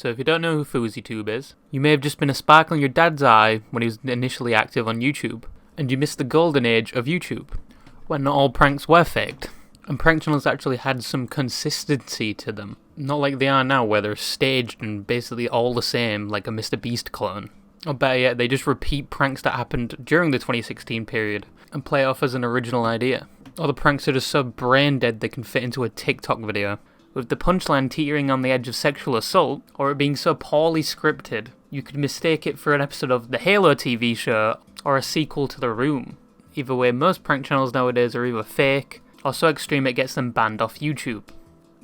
So if you don't know who FouseyTube is, you may have just been a sparkle in your dad's eye when he was initially active on YouTube, and you missed the golden age of YouTube, when not all pranks were faked, and prank channels actually had some consistency to them, not like they are now where they're staged and basically all the same like a Mr. Beast clone. Or better yet, they just repeat pranks that happened during the 2016 period, and play it off as an original idea. Or the pranks are just so brain dead they can fit into a TikTok video, with the punchline teetering on the edge of sexual assault, or it being so poorly scripted, you could mistake it for an episode of the Halo TV show, or a sequel to The Room. Either way, most prank channels nowadays are either fake, or so extreme it gets them banned off YouTube.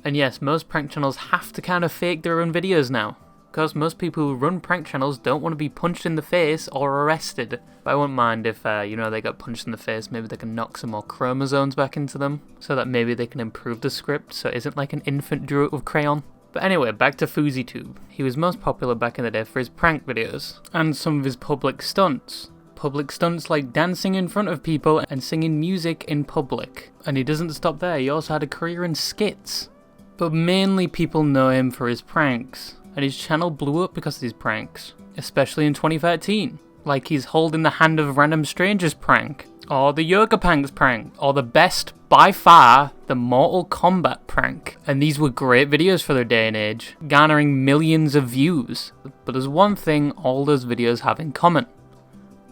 And yes, most prank channels have to kind of fake their own videos now, because most people who run prank channels don't want to be punched in the face or arrested. But I wouldn't mind if, they got punched in the face, maybe they can knock some more chromosomes back into them, so that maybe they can improve the script so it isn't like an infant drew it with crayon. But anyway, back to FouseyTube. He was most popular back in the day for his prank videos, and some of his public stunts. Public stunts like dancing in front of people and singing music in public. And he doesn't stop there, he also had a career in skits. But mainly people know him for his pranks, and his channel blew up because of his pranks, especially in 2013. Like his holding the hand of random strangers prank, or the Yoga Pants prank, or the best, by far, the Mortal Kombat prank. And these were great videos for their day and age, garnering millions of views. But there's one thing all those videos have in common.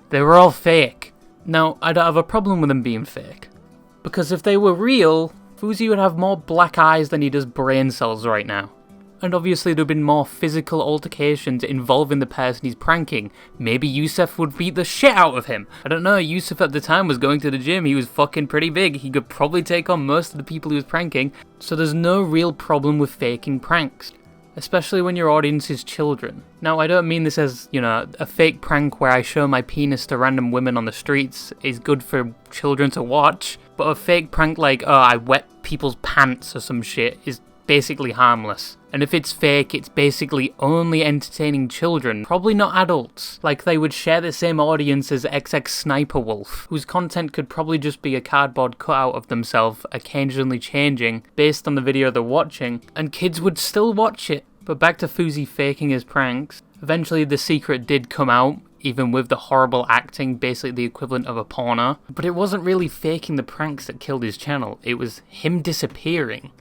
They were all fake. Now, I don't have a problem with them being fake, because if they were real, Fousey would have more black eyes than he does brain cells right now. And obviously there'd been more physical altercations involving the person he's pranking. Maybe Yusuf would beat the shit out of him. I don't know, Yusuf at the time was going to the gym, he was fucking pretty big. He could probably take on most of the people he was pranking. So there's no real problem with faking pranks, especially when your audience is children. Now, I don't mean this as, a fake prank where I show my penis to random women on the streets is good for children to watch, but a fake prank like, I wet people's pants or some shit is basically harmless. And if it's fake, it's basically only entertaining children, probably not adults. Like they would share the same audience as XX Sniper Wolf, whose content could probably just be a cardboard cutout of themselves occasionally changing based on the video they're watching, and kids would still watch it. But back to Fousey faking his pranks. Eventually the secret did come out, even with the horrible acting, basically the equivalent of a porno. But it wasn't really faking the pranks that killed his channel, it was him disappearing.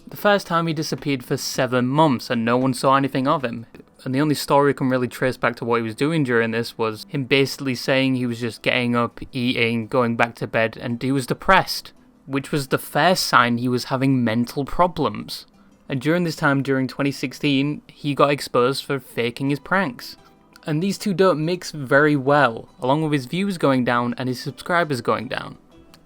The first time he disappeared for 7 months and no one saw anything of him. And the only story we can really trace back to what he was doing during this was him basically saying he was just getting up, eating, going back to bed, and he was depressed, which was the first sign he was having mental problems. And during this time, during 2016, he got exposed for faking his pranks. And these two don't mix very well, along with his views going down and his subscribers going down.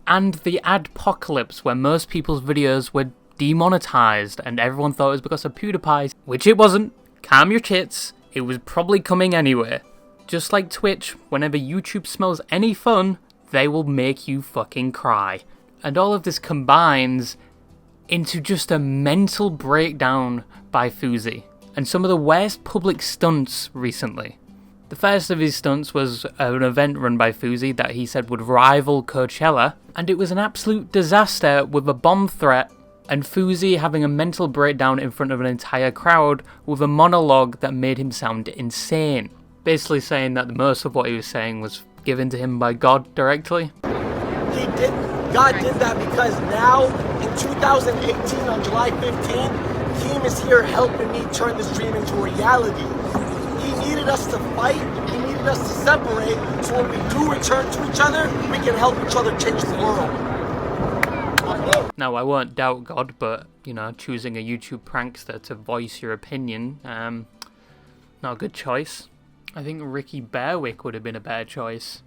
And the adpocalypse, where most people's videos were demonetized and everyone thought it was because of PewDiePie, which it wasn't. Calm your tits, it was probably coming anyway. Just like Twitch, whenever YouTube smells any fun, they will make you fucking cry. And all of this combines into just a mental breakdown by Fousey, and some of the worst public stunts recently. The first of his stunts was an event run by Fousey that he said would rival Coachella, and it was an absolute disaster with a bomb threat, and Fousey having a mental breakdown in front of an entire crowd with a monologue that made him sound insane. Basically saying that most of what he was saying was given to him by God directly. God did that because now, in 2018, on July 15th, Team is here helping me turn this dream into reality. He needed us to fight, he needed us to separate, so when we do return to each other, we can help each other change the world. Now, I won't doubt God, but, choosing a YouTube prankster to voice your opinion, not a good choice. I think Ricky Bearwick would have been a better choice.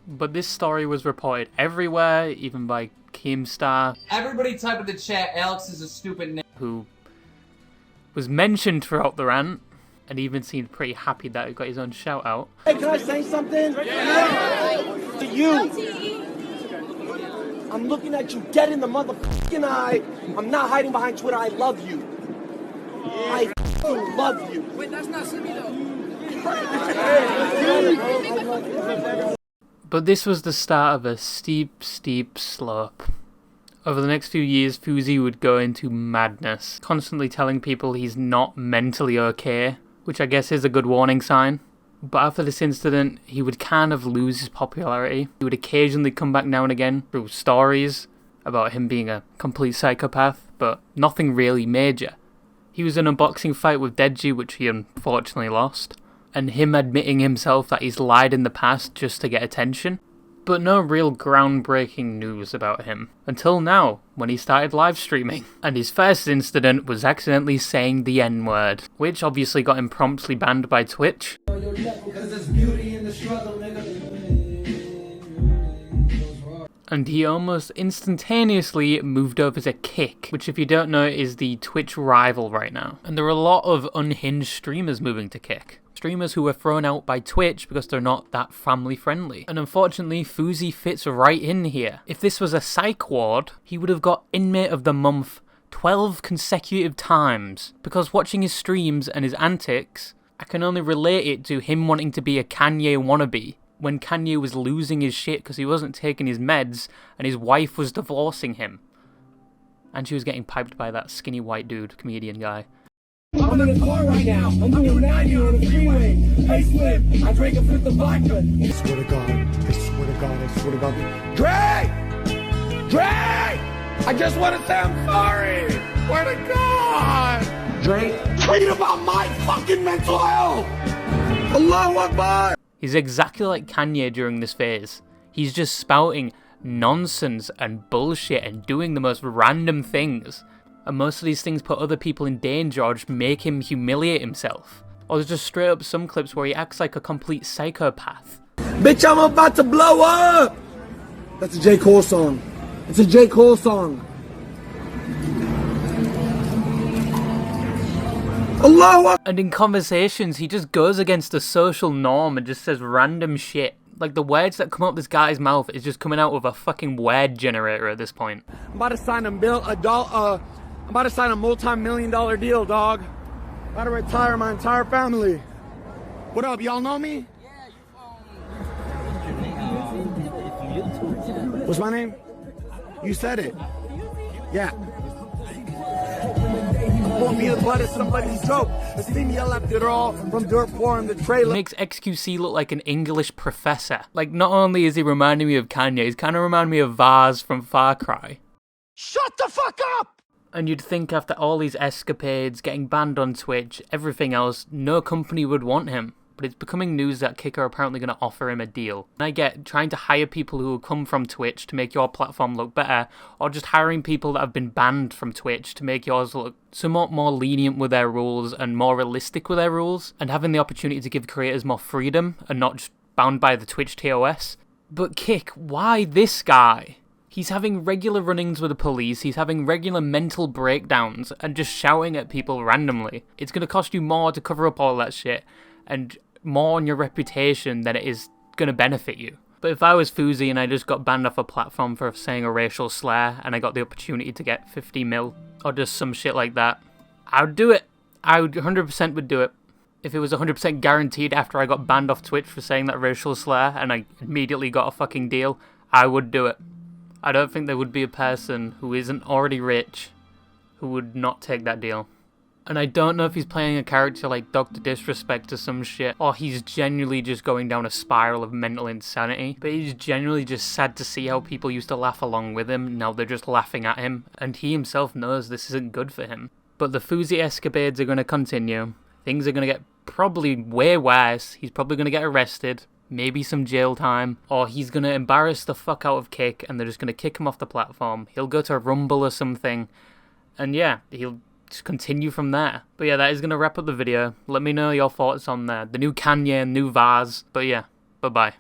But this story was reported everywhere, even by Keemstar. Everybody type in the chat, Alex is a stupid name. Who was mentioned throughout the rant, and even seemed pretty happy that he got his own shout out. Hey, can I say something? Yeah. To you. I'm looking at you dead in the motherfucking eye. I'm not hiding behind Twitter. I love you. I love you. Wait, that's not Simi though. But this was the start of a steep slope. Over the next few years, Fousey would go into madness, constantly telling people he's not mentally okay, which I guess is a good warning sign. But after this incident, he would kind of lose his popularity. He would occasionally come back now and again through stories about him being a complete psychopath, but nothing really major. He was in a boxing fight with Deji, which he unfortunately lost, and him admitting himself that he's lied in the past just to get attention. But no real groundbreaking news about him, until now, when he started live streaming. And his first incident was accidentally saying the N-word, which obviously got him promptly banned by Twitch. And he almost instantaneously moved over to Kick, which if you don't know is the Twitch rival right now. And there are a lot of unhinged streamers moving to Kick. Streamers who were thrown out by Twitch because they're not that family friendly. And unfortunately, Fousey fits right in here. If this was a psych ward, he would have got Inmate of the Month 12 consecutive times. Because watching his streams and his antics, I can only relate it to him wanting to be a Kanye wannabe. When Kanye was losing his shit because he wasn't taking his meds and his wife was divorcing him. And she was getting piped by that skinny white dude, comedian guy. I'm in a car right now. I'm doing 90 on the freeway. Hey, Slim, I drank a fifth of vodka. I swear to God. I swear to God. I swear to God. Dre! Dre! I just want to say I'm sorry. Swear to God. Dre, tweet about my fucking mental health. Allahu Akbar. He's exactly like Kanye during this phase. He's just spouting nonsense and bullshit and doing the most random things. And most of these things put other people in danger or just make him humiliate himself. Or there's just straight up some clips where he acts like a complete psychopath. Bitch, I'm about to blow up. That's a J. Cole song. It's a J. Cole song. Allah. And in conversations, he just goes against the social norm and just says random shit. Like, the words that come out this guy's mouth is just coming out with a fucking word generator at this point. I'm about to sign I'm about to sign a multi-million-dollar deal, dog. I'm about to retire my entire family. What up, y'all know me? What's my name? You said it. Yeah. Want me the blood of somebody's joke. See me, I left it all from dirt poor in the trailer. Makes XQC look like an English professor. Like, not only is he reminding me of Kanye, he's kind of reminding me of Vaz from Far Cry. Shut the fuck up! And you'd think after all these escapades, getting banned on Twitch, everything else, no company would want him. But it's becoming news that Kick are apparently going to offer him a deal. And I get trying to hire people who come from Twitch to make your platform look better, or just hiring people that have been banned from Twitch to make yours look somewhat more lenient with their rules and more realistic with their rules, and having the opportunity to give creators more freedom and not just bound by the Twitch TOS. But Kick, why this guy? He's having regular run-ins with the police, he's having regular mental breakdowns, and just shouting at people randomly. It's going to cost you more to cover up all that shit, and more on your reputation than it is going to benefit you. But if I was Fousey and I just got banned off a platform for saying a racial slur, and I got the opportunity to get 50 mil, or just some shit like that, I would do it. I would 100% would do it. If it was 100% guaranteed after I got banned off Twitch for saying that racial slur, and I immediately got a fucking deal, I would do it. I don't think there would be a person who isn't already rich who would not take that deal. And I don't know if he's playing a character like Dr. Disrespect or some shit, or he's genuinely just going down a spiral of mental insanity. But he's genuinely just sad to see how people used to laugh along with him, now they're just laughing at him, and he himself knows this isn't good for him. But the Fousey escapades are going to continue. Things are going to get probably way worse. He's probably going to get arrested. Maybe some jail time, or he's going to embarrass the fuck out of Kick and they're just going to kick him off the platform. He'll go to Rumble or something, and yeah, he'll just continue from there. But yeah, that is going to wrap up the video. Let me know your thoughts on the new Kanye and new Vaz. But yeah, bye-bye.